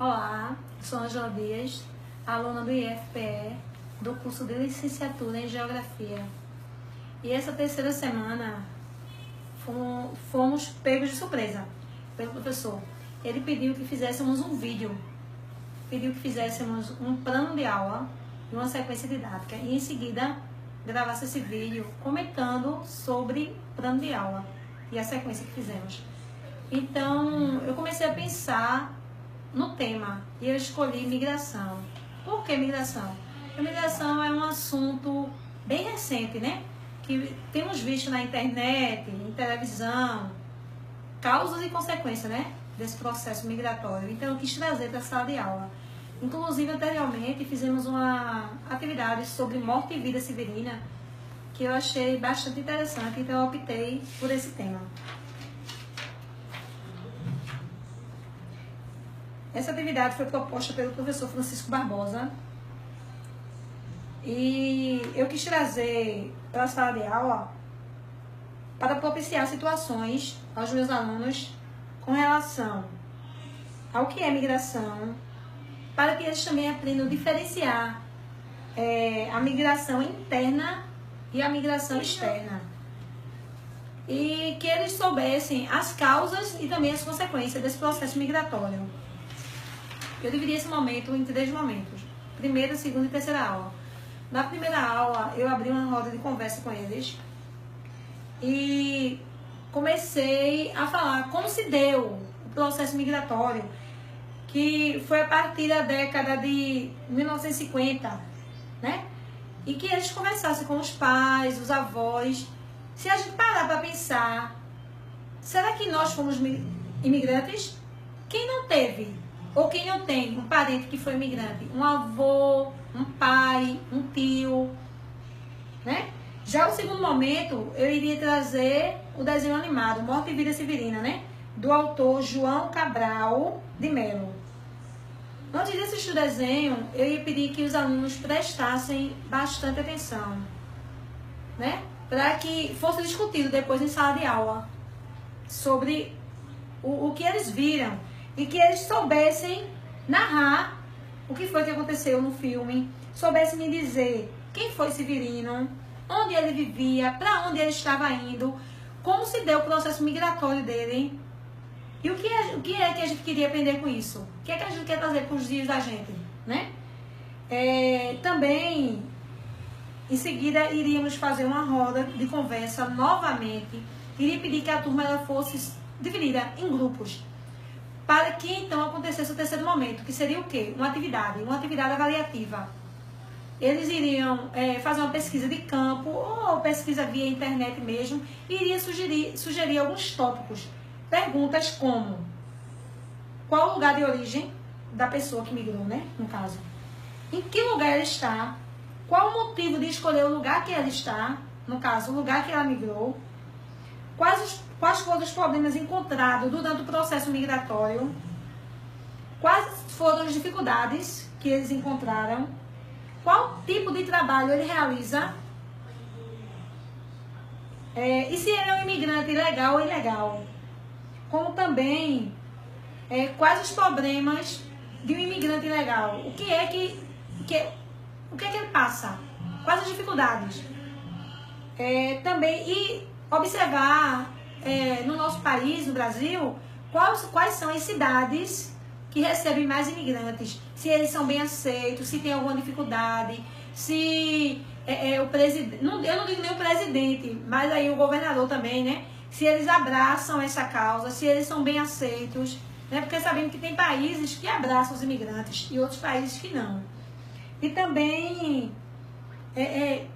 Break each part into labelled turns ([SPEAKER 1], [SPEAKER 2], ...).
[SPEAKER 1] Olá, sou Angela Dias, aluna do IFPE, do curso de Licenciatura em Geografia. E essa terceira semana fomos pegos de surpresa pelo professor. Ele pediu que fizéssemos um vídeo, pediu que fizéssemos um plano de aula e uma sequência didática. E em seguida gravasse esse vídeo comentando sobre o plano de aula e a sequência que fizemos. Então, eu comecei a pensar no tema e eu escolhi migração. Por que migração? Porque migração é um assunto bem recente, né? Que temos visto na internet, em televisão, causas e consequências, né? Desse processo migratório. Então, eu quis trazer para a sala de aula. Inclusive, anteriormente, fizemos uma atividade sobre morte e vida severina, que eu achei bastante interessante, então eu optei por esse tema. Essa atividade foi proposta pelo professor Francisco Barbosa e eu quis trazer para a sala de aula para propiciar situações aos meus alunos com relação ao que é migração, para que eles também aprendam a diferenciar a migração interna e a migração externa. E que eles soubessem as causas e também as consequências desse processo migratório. Eu dividi esse momento em 3 momentos. Primeira, segunda e terceira aula. Na primeira aula, eu abri uma roda de conversa com eles e comecei a falar como se deu o processo migratório, que foi a partir da década de 1950, né? E que eles conversassem com os pais, os avós. Se a gente parar para pensar, será que nós fomos imigrantes? Quem não teve, ou quem não tem um parente que foi imigrante? Um avô, um pai, um tio, né? Já o segundo momento, eu iria trazer o desenho animado, Morte e Vida Severina, né? Do autor João Cabral de Melo. Antes de assistir o desenho, eu ia pedir que os alunos prestassem bastante atenção, né? Para que fosse discutido depois em sala de aula sobre o que eles viram e que eles soubessem narrar o que foi que aconteceu no filme, soubessem me dizer quem foi Severino, onde ele vivia, para onde ele estava indo, como se deu o processo migratório dele. E o que é que a gente queria aprender com isso? O que é que a gente quer trazer para os dias da gente, né? Também, em seguida, iríamos fazer uma roda de conversa novamente. Iria pedir que a turma ela fosse dividida em grupos, para que então acontecesse o terceiro momento, que seria o quê? Uma atividade avaliativa. Eles iriam fazer uma pesquisa de campo, ou pesquisa via internet mesmo, e iria sugerir alguns tópicos. Perguntas como: qual o lugar de origem da pessoa que migrou, né? No caso. Em que lugar ela está? Qual o motivo de escolher o lugar que ela está? No caso, o lugar que ela migrou. Quais foram os problemas encontrados durante o processo migratório? Quais foram as dificuldades que eles encontraram? Qual tipo de trabalho ele realiza? E se ele é um imigrante legal ou ilegal? Como também, quais os problemas de um imigrante ilegal? O que é que ele passa? Quais as dificuldades? Também, e observar no nosso país, no Brasil, quais são as cidades que recebem mais imigrantes, se eles são bem aceitos, se tem alguma dificuldade, se o presidente, eu não digo nem o presidente, mas aí o governador também, né? Se eles abraçam essa causa, se eles são bem aceitos, né? Porque sabemos que tem países que abraçam os imigrantes e outros países que não. E também,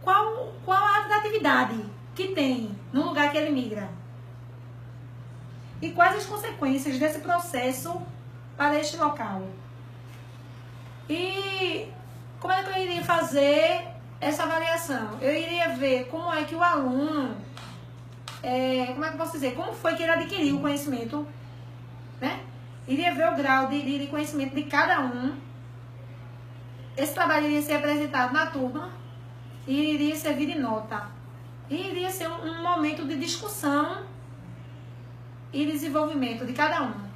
[SPEAKER 1] qual a atratividade que tem no lugar que ele migra? E quais as consequências desse processo para este local? E como é que eu iria fazer essa avaliação? Eu iria ver como é que o aluno, como é que eu posso dizer? Como foi que ele adquiriu o conhecimento, né? Iria ver o grau de conhecimento de cada um. Esse trabalho iria ser apresentado na turma e iria servir de nota. E iria ser um momento de discussão e desenvolvimento de cada um.